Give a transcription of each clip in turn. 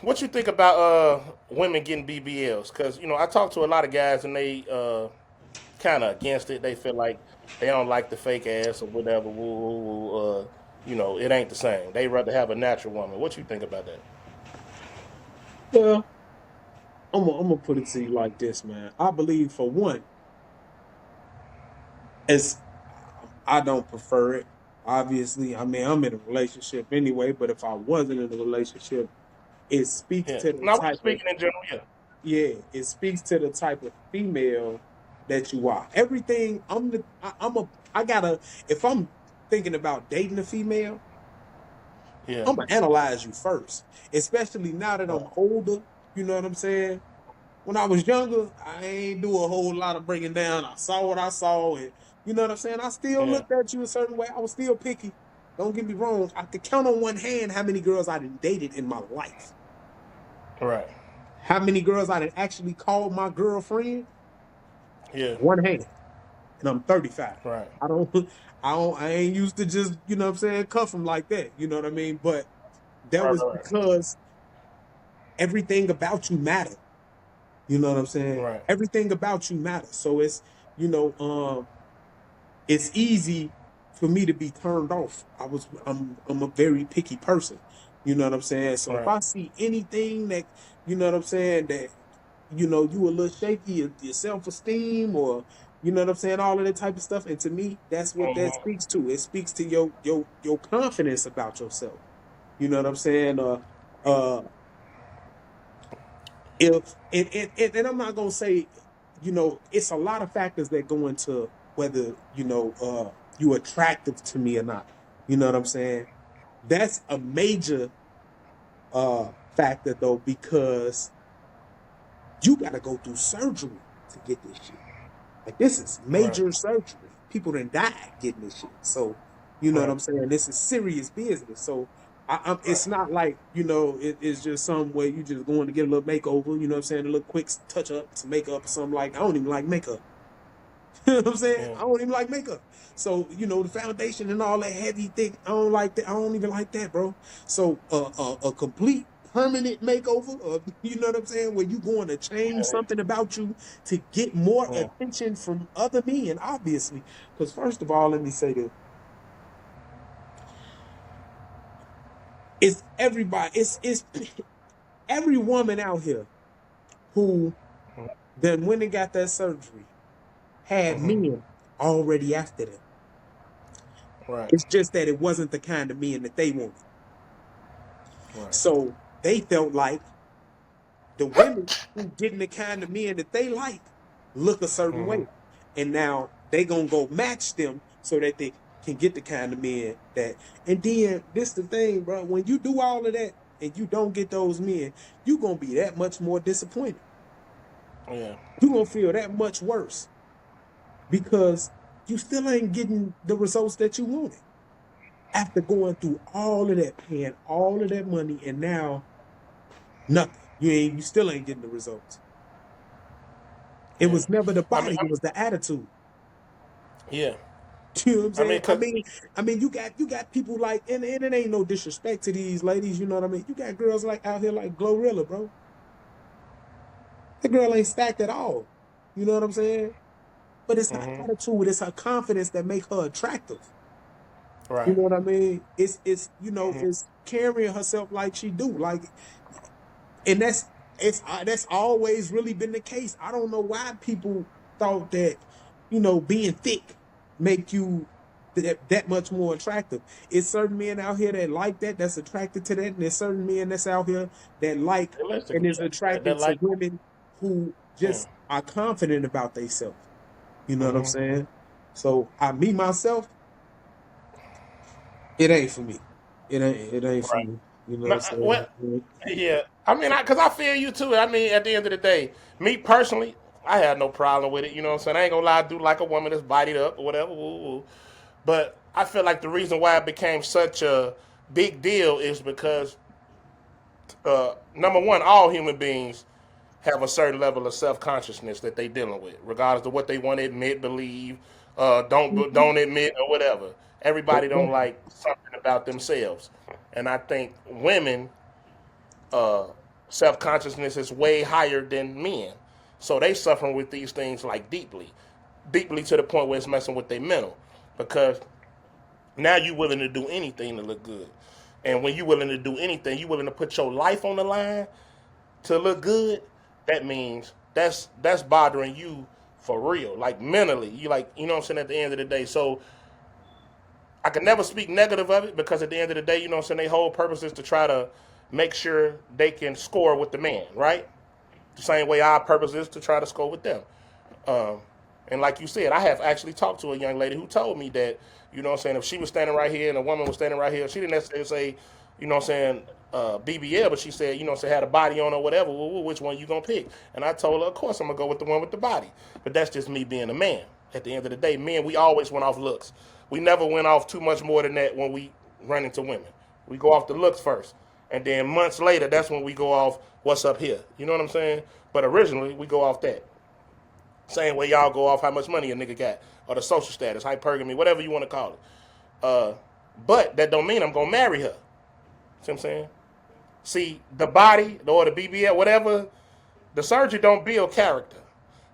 What you think about women getting BBLs? Because I talk to a lot of guys and they kind of against it. They feel like they don't like the fake ass or whatever. Woo, woo, woo, it ain't the same. They rather have a natural woman. What you think about that? Well, I'm gonna put it to you like this, man. I believe for one, as I don't prefer it. Obviously, I mean I'm in a relationship anyway, but if I wasn't in a relationship, it speaks Yeah. to the Now we're type of speaking in general. Yeah. yeah, it speaks to the type of female that you are. Everything I'm a I gotta if I'm thinking about dating a female, Yeah. I'm gonna analyze you first. Especially now that I'm Right. older, you know what I'm saying? When I was younger, I ain't do a whole lot of breaking down. I saw what I saw, and you know what I'm saying. I still Yeah. looked at you a certain way. I was still picky. Don't get me wrong. I could count on one hand how many girls I done dated in my life. Right. How many girls I done actually called my girlfriend? Yeah. One hand. And I'm 35. Right. I don't, I ain't used to just, you know what I'm saying, cuff them like that. You know what I mean? But that Right. was Right. because everything about you mattered. You know what I'm saying? Right. Everything about you matters. So it's, you know, it's easy for me to be turned off. I'm a very picky person. You know what I'm saying? So if Right. I see anything that, you know what I'm saying, that, you a little shaky, your self-esteem or, you know what I'm saying, all of that type of stuff. And to me, that's what that Mm-hmm. speaks to. It speaks to your confidence about yourself. You know what I'm saying? Uh if and I'm not gonna say, it's a lot of factors that go into whether you attractive to me or not. You know what I'm saying? That's a major factor though, because you got to go through surgery to get this shit. Like, this is Right. major surgery. People done died getting this shit. So, you know what Right. I'm saying? This is serious business. So, Right. it's not like, it's just some way you just going to get a little makeover, you know what I'm saying? A little quick touch up, some makeup or something like I don't even like makeup. You know what I'm saying? Yeah. I don't even like makeup. So, the foundation and all that heavy thick, I don't like that. I don't even like that, bro. So, a complete permanent makeover, you know what I'm saying? Where you going to change Yeah. something about you to get more Yeah. attention from other men, obviously. Because first of all, let me say this: it's everybody. It's every woman out here who then when they got that surgery had Mm-hmm. men already after them. Right. It's just that it wasn't the kind of men that they wanted. Right. So they felt like the women who getting the kind of men that they like look a certain Mm-hmm. way. And now they gonna go match them so that they can get the kind of men that, and then this the thing, bro. When you do all of that and you don't get those men, you gonna be that much more disappointed. Yeah. You gonna feel that much worse because you still ain't getting the results that you wanted. After going through all of that, paying all of that money, and now nothing. You still ain't getting the results. It Yeah. was never the I mean, body, it was the attitude. yeah. You know what I'm I mean, saying? I cause mean, you got people like, and it ain't no disrespect to these ladies, you know what I mean? You got girls like out here like Glorilla, bro. That girl ain't stacked at all. You know what I'm saying? But it's her mm-hmm. attitude, it's her confidence that make her attractive. You Right. know what I mean? It's Mm-hmm. it's carrying herself like she do. Like, and that's always really been the case. I don't know why people thought that, being thick make you that much more attractive. It's certain men out here that like that, that's attracted to that, and there's certain men that's out here that like and Realistically, is yeah. That attracted to like. women who Yeah. just are confident about themselves. You know what I'm Mm-hmm. saying? So me myself, it ain't for me. It ain't for Right. me. You know what No, I'm well, saying? yeah. I mean, cause I feel you too. I mean, at the end of the day, me personally, I had no problem with it. You know what I'm saying? I ain't gonna lie, I do like a woman that's bodied up or whatever. Woo, woo. But I feel like the reason why it became such a big deal is because number one, all human beings have a certain level of self consciousness that they dealing with, regardless of what they want to admit, believe, Mhm. don't admit, or whatever. Everybody Most don't definitely. like something about themselves, and I think women self consciousness is way higher than men. So they suffering with these things like deeply, deeply to the point where it's messing with their mental. Because now you willing to do anything to look good. And when you willing to do anything, you willing to put your life on the line to look good, that means that's bothering you for real. Like mentally. You like, you know what I'm saying, at the end of the day. So I can never speak negative of it because at the end of the day, you know what I'm saying, their whole purpose is to try to make sure they can score with the man, right? The same way our purpose is to try to score with them. Um, and like you said, I have actually talked to a young lady who told me that, you know what I'm saying, if she was standing right here and a woman was standing right here, she didn't necessarily say, you know what I'm saying, BBL, but she said, you know what I'm saying, had a body on or whatever, well, which one you gonna pick? And I told her, of course, I'm gonna go with the one with the body. But that's just me being a man. At the end of the day, men, we always went off looks. We never went off too much more than that when we run into women. We go off the looks first. And then months later, that's when we go off what's up here. You know what I'm saying? But originally, we go off that. Same way y'all go off how much money a nigga got, or the social status, hypergamy, whatever you want to call it. Uh, but that don't mean I'm gonna marry her. See what I'm saying? See, the body or the BBL, whatever, the surgery don't build character.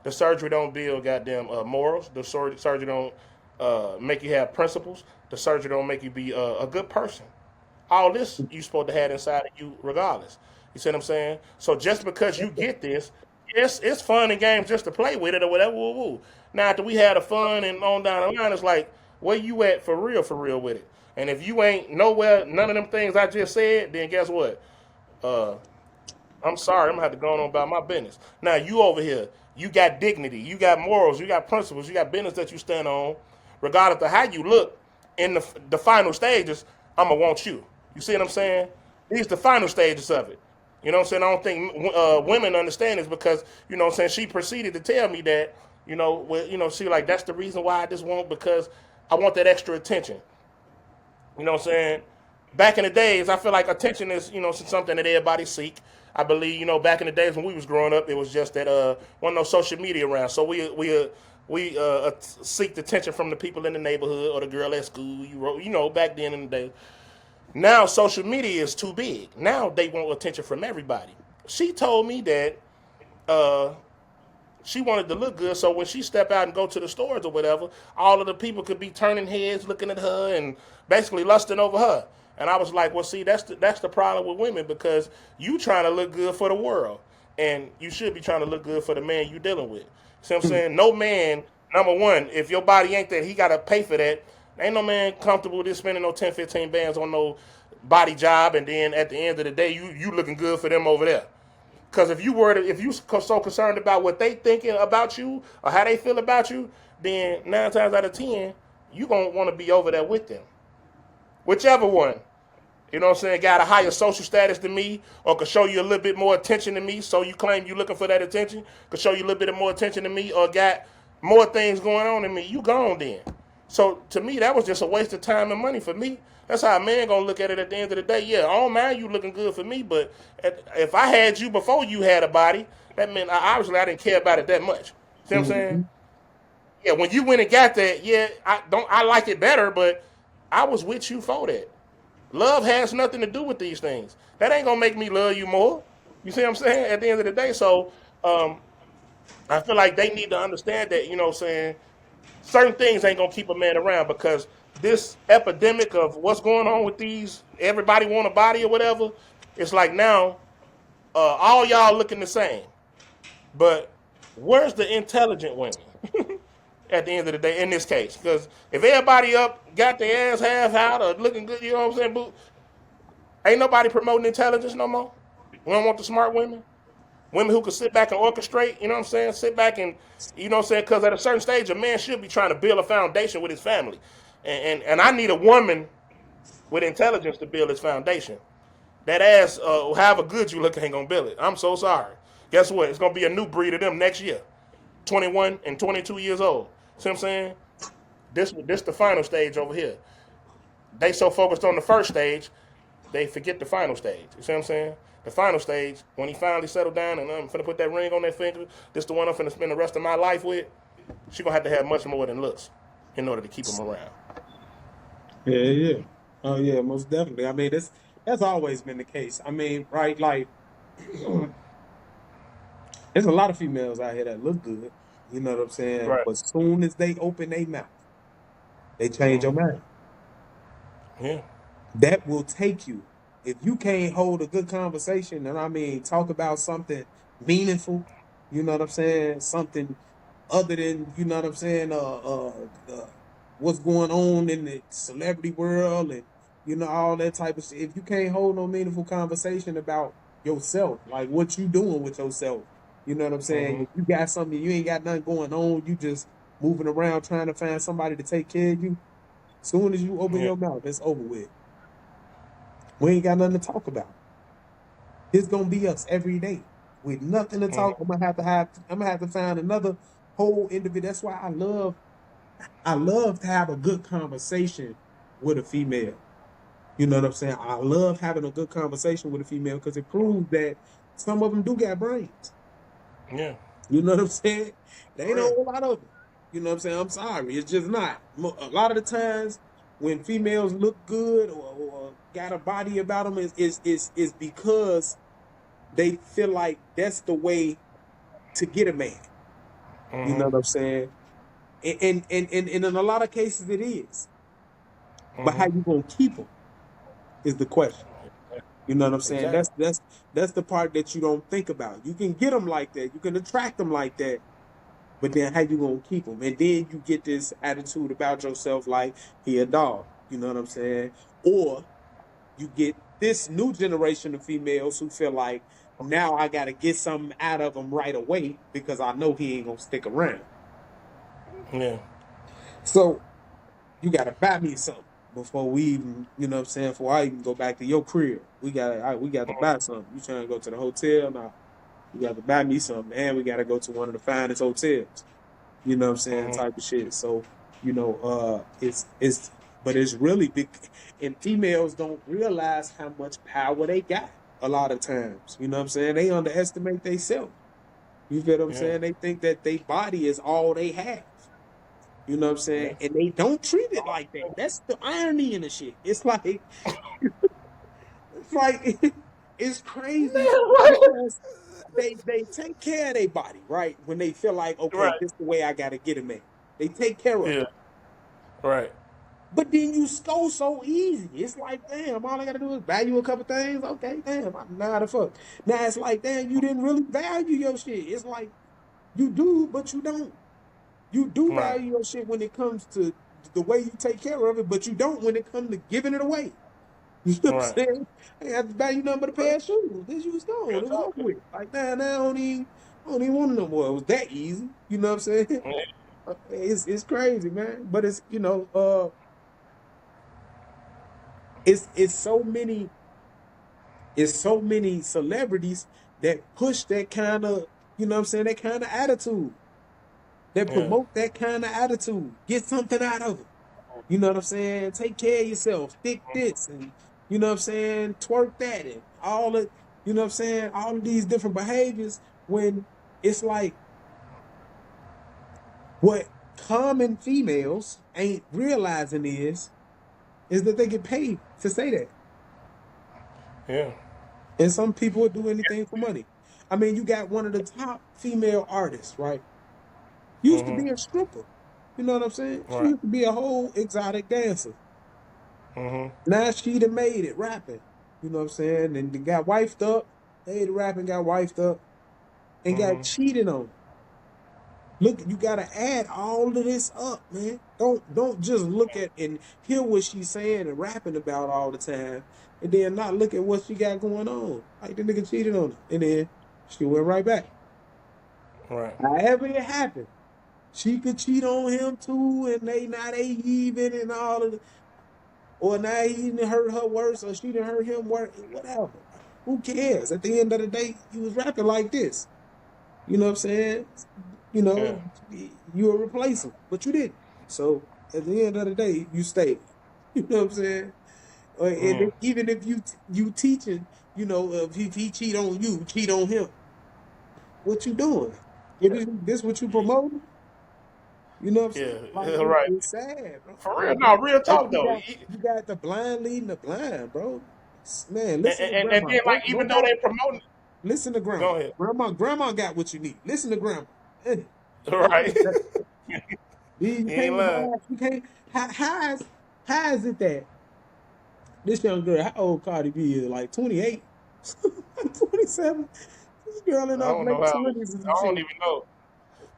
The surgery don't build goddamn morals. The surgery don't make you have principles. The surgery don't make you be a good person. All this you supposed to have inside of you regardless. You see what I'm saying? So just because you get this, yes, it's fun and games just to play with it or whatever. Woo woo. Now after we had a fun and on down the line, it's like where you at for real with it. And if you ain't nowhere, none of them things I just said, then guess what? Uh, I'm sorry, I'm gonna have to go on about my business. Now you over here, you got dignity, you got morals, you got principles, you got business that you stand on. Regardless of how you look in the final stages, I'ma want you. You see what I'm saying? These the final stages of it. You know what I'm saying? I don't think women understand this because you know what I'm saying. She proceeded to tell me that she like that's the reason why I just want because I want that extra attention. You know what I'm saying? Back in the days, I feel like attention is, something that everybody seek. I believe, back in the days when we was growing up, it was just that wasn't no social media around. So we seek the attention from the people in the neighborhood or the girl at school. Back then in the day. Now social media is too big. Now they want attention from everybody. She told me that uh, she wanted to look good, so when she step out and go to the stores or whatever, all of the people could be turning heads, looking at her, and basically lusting over her. And I was like, well, see, that's the problem with women because you trying to look good for the world, and you should be trying to look good for the man you dealing with. See what I'm saying? No man, number one, if your body ain't that, he got to pay for that. Ain't no man comfortable with this spending no 10, 15 bands on no body job, and then at the end of the day, you looking good for them over there. Because if you so concerned about what they thinking about you or how they feel about you, then 9 times out of 10, you gonna want to be over there with them. Whichever one, you know what I'm saying, got a higher social status than me, or could show you a little bit more attention than me, so you claim you looking for that attention, could show you a little bit more attention than me, or got more things going on than me, you gone then. So to me, that was just a waste of time and money for me. That's how a man gonna look at it at the end of the day. Yeah, I don't mind you looking good for me, but if I had you before you had a body, that meant obviously I didn't care about it that much. See what I'm saying? Mm-hmm. Yeah, when you went and got that, yeah, I like it better, but I was with you for that. Love has nothing to do with these things. That ain't gonna make me love you more. You see what I'm saying? At the end of the day, so I feel like they need to understand that. You know what I'm saying? Certain things ain't gonna keep a man around because this epidemic of what's going on with these everybody want a body or whatever. It's like now all y'all looking the same, but where's the intelligent women at the end of the day in this case? Because if everybody up got their ass half out or looking good, you know what I'm saying? Boo, ain't nobody promoting intelligence no more. We don't want the smart women. Women who can sit back and orchestrate, you know what I'm saying? Sit back and, you know what I'm saying? Because at a certain stage, a man should be trying to build a foundation with his family. And I need a woman with intelligence to build his foundation. That ass, however good you look, ain't going to build it. I'm so sorry. Guess what? It's going to be a new breed of them next year. 21 and 22 years old. See what I'm saying? This the final stage over here. They so focused on the first stage, they forget the final stage. You see what I'm saying? The final stage, when he finally settled down and I'm finna put that ring on that finger, this the one I'm finna spend the rest of my life with, she gonna have much more than looks in order to keep him around. Yeah, yeah. Oh yeah, most definitely. I mean, that's always been the case. I mean, right? Like, There's a lot of females out here that look good. You know what I'm saying? Right. But soon as they open their mouth, they change your mind. Yeah. That will take you. If you can't hold a good conversation, and I mean talk about something meaningful, you know what I'm saying? Something other than, you know what I'm saying, what's going on in the celebrity world and all that type of shit. If you can't hold no meaningful conversation about yourself, like what you doing with yourself, you know what I'm saying? Mm-hmm. If you got something, you ain't got nothing going on, you just moving around trying to find somebody to take care of you. Soon as you open Yeah. your mouth, it's over with. We ain't got nothing to talk about. It's gonna be us every day with nothing to talk. Mm-hmm. I'm gonna have to find another whole individual. That's why I love to have a good conversation with a female. You know what I'm saying? I love having a good conversation with a female because it proves that some of them do got brains. Yeah. You know what I'm saying? There ain't For a real. whole lot of them. You know what I'm saying? I'm sorry, it's just not. A lot of the times when females look good or got a body about them is because they feel like that's the way to get a man. You know Mm-hmm. what I'm saying? And in a lot of cases it is. But how Mm-hmm. you gonna keep them is the question. You know what I'm saying? Exactly. That's the part that you don't think about. You can get them like that. You can attract them like that. But then how you gonna keep them? And then you get this attitude about yourself like he a dog. You know what I'm saying? Or you get this new generation of females who feel like now I got to get something out of him right away because I know he ain't gonna stick around. Yeah. So you got to buy me something before we even, you know what I'm saying, before I even go back to your crib. We got to buy something. You trying to go to the hotel? Now you got to buy me something, and we got to go to one of the finest hotels. You know what I'm saying, Mm-hmm. type of shit. So it's but it's really big, and females don't realize how much power they got a lot of times. You know what I'm saying? They underestimate themselves. You feel what I'm Yeah. saying? They think that their body is all they have. You know what I'm saying? Yeah. And they don't treat it like that. That's the irony in the shit. It's like it's crazy because they take care of their body, right? When they feel like, okay, Right. this is the way I gotta get a man. They take care of Yeah. it. Right. But then you go so easy. It's like, damn, all I gotta do is value a couple things. Okay, damn, nah the fuck. Now it's like, damn, you didn't really value your shit. It's like you do, but you don't. You do Right. value your shit when it comes to the way you take care of it, but you don't when it comes to giving it away. You know what I'm Right. saying? I ain't have to buy you nothing but a pair of shoes. This you was Real gone. It was over talk. with. Like, now I don't even want it no more. It was that easy. You know what I'm saying? Yeah. It's crazy, man. But it's so many celebrities that push that kind of, you know what I'm saying, that kind of attitude, that Yeah. promote that kind of attitude. Get something out of it. You know what I'm saying? Take care of yourself. Thick this and you know what I'm saying? Twerk that and all of, you know what I'm saying? All of these different behaviors when it's like what common females ain't realizing is that they get paid to say that. Yeah. And some people would do anything for money. I mean, you got one of the top female artists, right? Used to Mm-hmm. be a stripper. You know what I'm saying? She Right. used to be a whole exotic dancer. Mm-hmm. Now she done made it rapping. You know what I'm saying? And they got wifed up. Made it rapping, got wifed up, and got Mm-hmm. cheated on. Look, you gotta add all of this up, man. Don't just look at and hear what she's saying and rapping about all the time, and then not look at what she got going on. Like the nigga cheated on her, and then she went right back. Right. However it happened, she could cheat on him too, and they even and all of the, or now he didn't hurt her worse, or she didn't hurt him worse, whatever. Who cares? At the end of the day, he was rapping like this. You know what I'm saying? You Yeah. know, you will replace him, but you didn't. So at the end of the day, you stayed. You know what I'm saying? And Mm. even if you teaching, if he cheat on you, cheat on him. What you doing? This what you promoting? You know what I'm saying? Yeah. Like Yeah. Right. it's sad, bro. For real. No. Real And then talk you though. got you got the blind leading the blind, bro. Man, And, listen to and grandma. then like Don't even though nobody they promoting. Listen to grandma. Go ahead. Grandma got what you need. Listen to grandma. Eh, Right. you He ain't can't lying. have, you can't. How is it that this young girl, how old Cardi B is? Like 28, 27. This girl in I her don't know late how. 20s and some I don't shit. even know.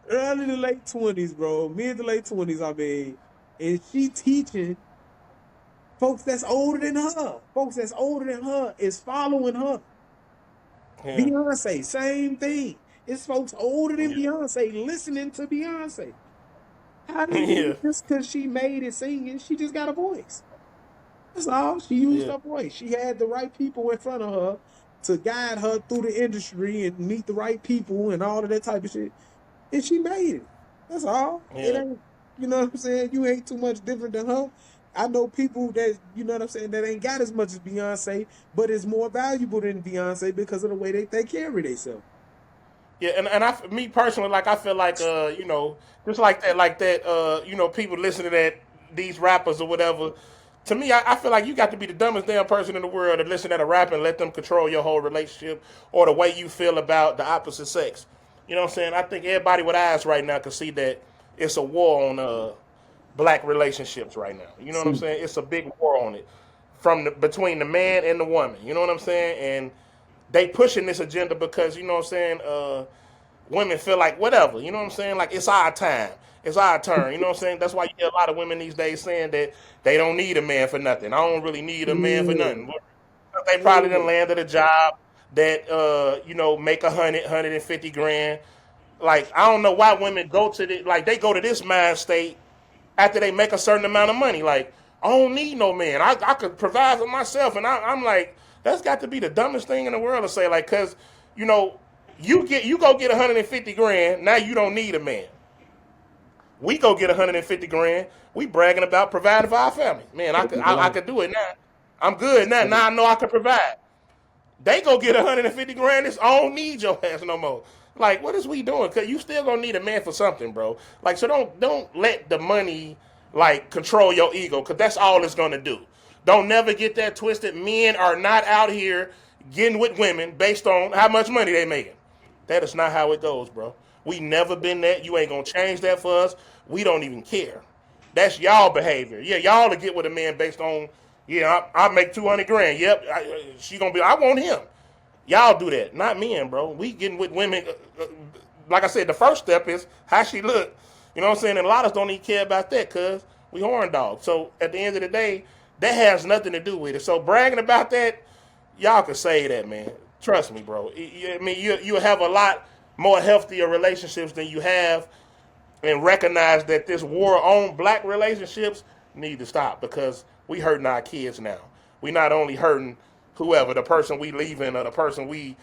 Early to late 20s, bro. Mid to late 20s, I mean. And she teaching folks that's older than her. Folks that's older than her is following her. Yeah. Beyonce, same thing. It's folks older than Yeah. Beyonce listening to Beyonce. How do you Yeah. think just because she made it singing, she just got a voice? That's all. She used Yeah. her voice. She had the right people in front of her to guide her through the industry and meet the right people and all of that type of shit. And she made it. That's all. It Yeah. ain't, you know what I'm saying? You ain't too much different than her. I know people that, you know what I'm saying, that ain't got as much as Beyonce, but is more valuable than Beyonce because of the way they carry themselves. Yeah, and me personally, like I feel like just like that, people listening to that these rappers or whatever. To me, I feel like you got to be the dumbest damn person in the world to listen to a rapper and let them control your whole relationship or the way you feel about the opposite sex. You know what I'm saying? I think everybody with eyes right now can see that it's a war on black relationships right now. You know what I'm See, saying? It's a big war on it between the man and the woman. You know what I'm saying? And they pushing this agenda because you know what I'm saying. Women feel like whatever. You know what I'm saying? Like it's our time. It's our turn. You know what I'm saying? That's why you hear a lot of women these days saying that they don't need a man for nothing. I don't really need a man for yeah, nothing. They probably done yeah. landed a job that make 150 grand. Like I don't know why women go to they go to this mind state after they make a certain amount of money. Like I don't need no man. I could provide for myself, and I'm like that's got to be the dumbest thing in the world to say. Like because you know you go get 150 grand. Now you don't need a man. We go get 150 grand. We bragging about providing for our family. Man, I could do it now. I'm good now. Now I know I can provide. They go get 150 grand. It's I don't need your ass no more. Like, what is we doing? Cause you still gonna need a man for something, bro. Like, so don't let the money like control your ego, cause that's all it's gonna do. Don't never get that twisted. Men are not out here getting with women based on how much money they making. That is not how it goes, bro. We never been that. You ain't gonna change that for us. We don't even care. That's y'all behavior. Yeah, y'all to get with a man based on, yeah, I make 200 grand. Yep, she gonna be. I want him. Y'all do that, not men, bro. We getting with women. Like I said, the first step is how she look. You know what I'm saying? And a lot of us don't even care about that because we horn dogs. So at the end of the day, that has nothing to do with it. So bragging about that, y'all can say that, man. Trust me, bro. I mean, you have a lot more healthier relationships than you have, and recognize that this war on black relationships need to stop because we hurting our kids now. We not only hurting whoever, the person we leaving or the person we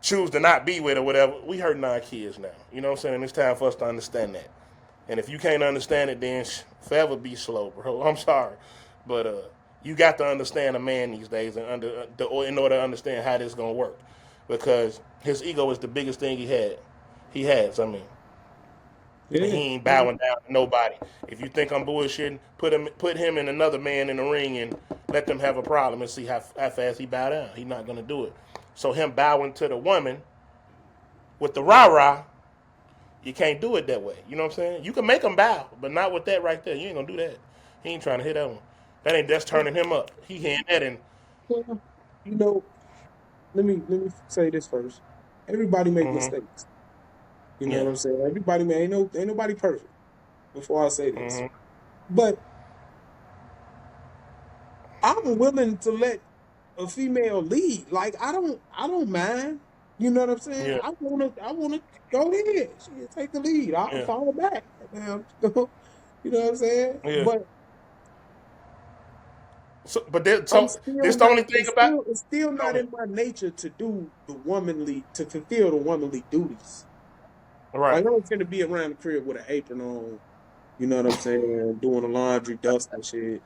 choose to not be with or whatever, we hurting our kids now. You know what I'm saying? And it's time for us to understand that. And if you can't understand it, then forever be slow, bro. I'm sorry, but you got to understand a man these days and in order to understand how this is gonna work, because his ego is the biggest thing he had. He has. I mean, and Yeah. he ain't bowing down to nobody. If you think I'm bullshitting, put him and another man in the ring and let them have a problem and see how fast he bow down. He's not gonna do it. So him bowing to the woman with the rah rah, you can't do it that way. You know what I'm saying? You can make him bow, but not with that right there. You ain't gonna do that. He ain't trying to hit that one. That's turning him up. He hand that in. Well, you know, let me say this first. Everybody make Mm-hmm. mistakes. You know Yeah. what I'm saying? Everybody, man, ain't nobody perfect. Before I say this, Mm-hmm. but I'm willing to let a female lead. Like I don't mind. You know what I'm saying? Yeah. I wanna go ahead. She take the lead. I'll Yeah. follow back. Damn, you know what I'm saying? Yeah. But I'm So still this the not. only thing about. It's still Go not ahead. in my nature to do to fulfill the womanly duties. Right. Like I'm finna be around the crib with an apron on. You know what I'm saying? Doing the laundry, dusting shit.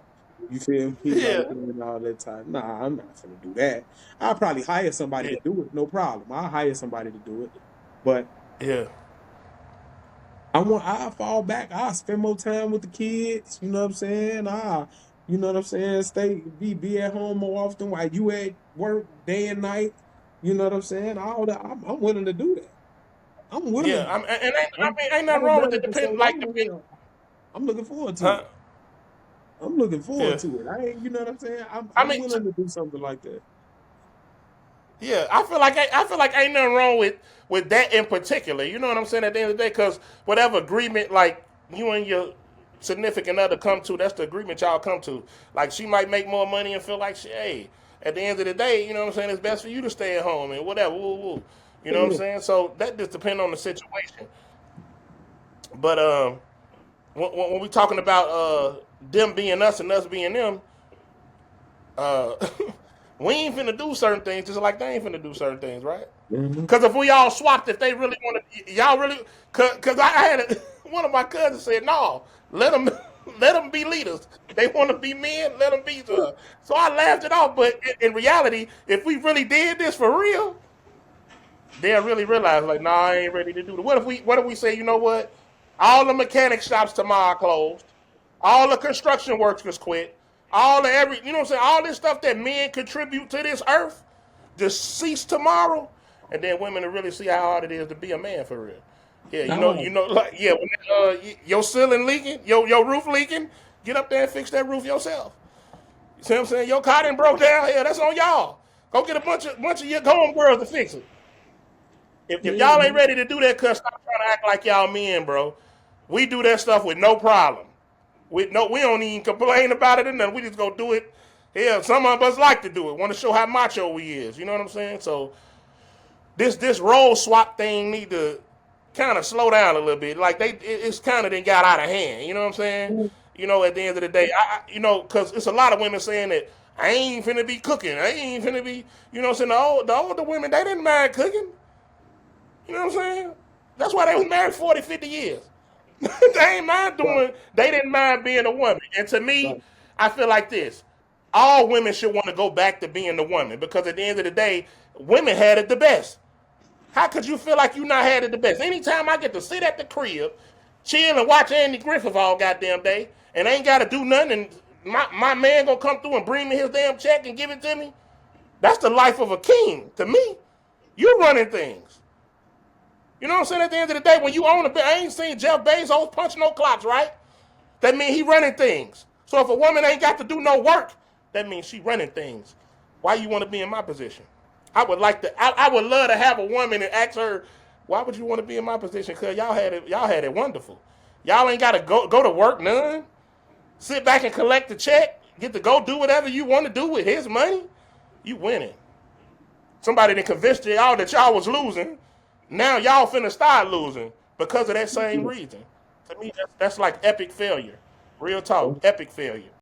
You feel me? Yeah. Like doing all that time. Nah, I'm not finna do that. I'll probably hire somebody Yeah. to do it. No problem. I'll hire somebody to do it. But Yeah. I'll fall back. I'll spend more time with the kids. You know what I'm saying? You know what I'm saying? Be at home more often while you at work day and night. You know what I'm saying? All that, I'm willing to do that. I'm Yeah, willing. I mean, ain't nothing I've wrong with done it. it for so Depend, like, long. You know, I'm looking forward to huh? it. I'm looking forward Yeah. to it. I ain't, you know what I'm saying? I I'm mean, willing to do something like that. yeah, I feel like ain't nothing wrong with that in particular. You know what I'm saying? At the end of the day, because whatever agreement like you and your significant other come to, that's the agreement y'all come to. Like she might make more money and feel like she, hey, at the end of the day, you know what I'm saying? It's best for you to stay at home and whatever. Woo, woo. You know what I'm Yeah, saying? So that just depends on the situation. But when we talking about them being us and us being them, uh, we ain't finna do certain things just like they ain't finna do certain things, right? hmm, Because if we all swapped, if they really want to, y'all really, because I had one of my cousins said, no, let them, let them be leaders. They want to be men, let them be. So I laughed it off. But in reality, if we really did this for real, they'll really realize, like, nah, I ain't ready to do it. What if we say, you know what? All the mechanic shops tomorrow closed. All the construction workers quit. You know what I'm saying? All this stuff that men contribute to this earth just cease tomorrow, and then women will really see how hard it is to be a man for real. Yeah, no, like yeah, when your ceiling leaking, your roof leaking, get up there and fix that roof yourself. You see what I'm saying? Your car done broke down. Yeah, that's on y'all. Go get a bunch of your homegirls to fix it. If yeah, y'all ain't man. ready to do that, cuz stop trying to act like y'all men, bro. We do that stuff with no problem. We don't even complain about it and nothing. We just go do it. Hell, some of us like to do it. Want to show how macho we is. You know what I'm saying? So this role swap thing need to kind of slow down a little bit. Like it's kind of then got out of hand. You know what I'm saying? You know, at the end of the day, because it's a lot of women saying that I ain't finna be cooking. I ain't finna be, you know what I'm saying? The older women, they didn't mind cooking. You know what I'm saying? That's why they was married 40, 50 years. Right, They didn't mind being a woman. And to me, right. I feel like this. All women should want to go back to being the woman because at the end of the day, women had it the best. How could you feel like you not had it the best? Anytime I get to sit at the crib, chill and watch Andy Griffith all goddamn day, and ain't got to do nothing, and my man gonna come through and bring me his damn check and give it to me, that's the life of a king to me. You running things. You know what I'm saying? At the end of the day, when you own a bit, I ain't seen Jeff Bezos punch no clocks, right? That means he running things. So if a woman ain't got to do no work, that means she running things. Why you want to be in my position? I would love to have a woman and ask her, why would you want to be in my position? Cause y'all had it wonderful. Y'all ain't gotta go to work none. Sit back and collect the check. Get to go do whatever you want to do with his money. You winning. Somebody that convinced y'all that y'all was losing. Now y'all finna start losing because of that same reason. To me, that's like epic failure. Real talk, epic failure.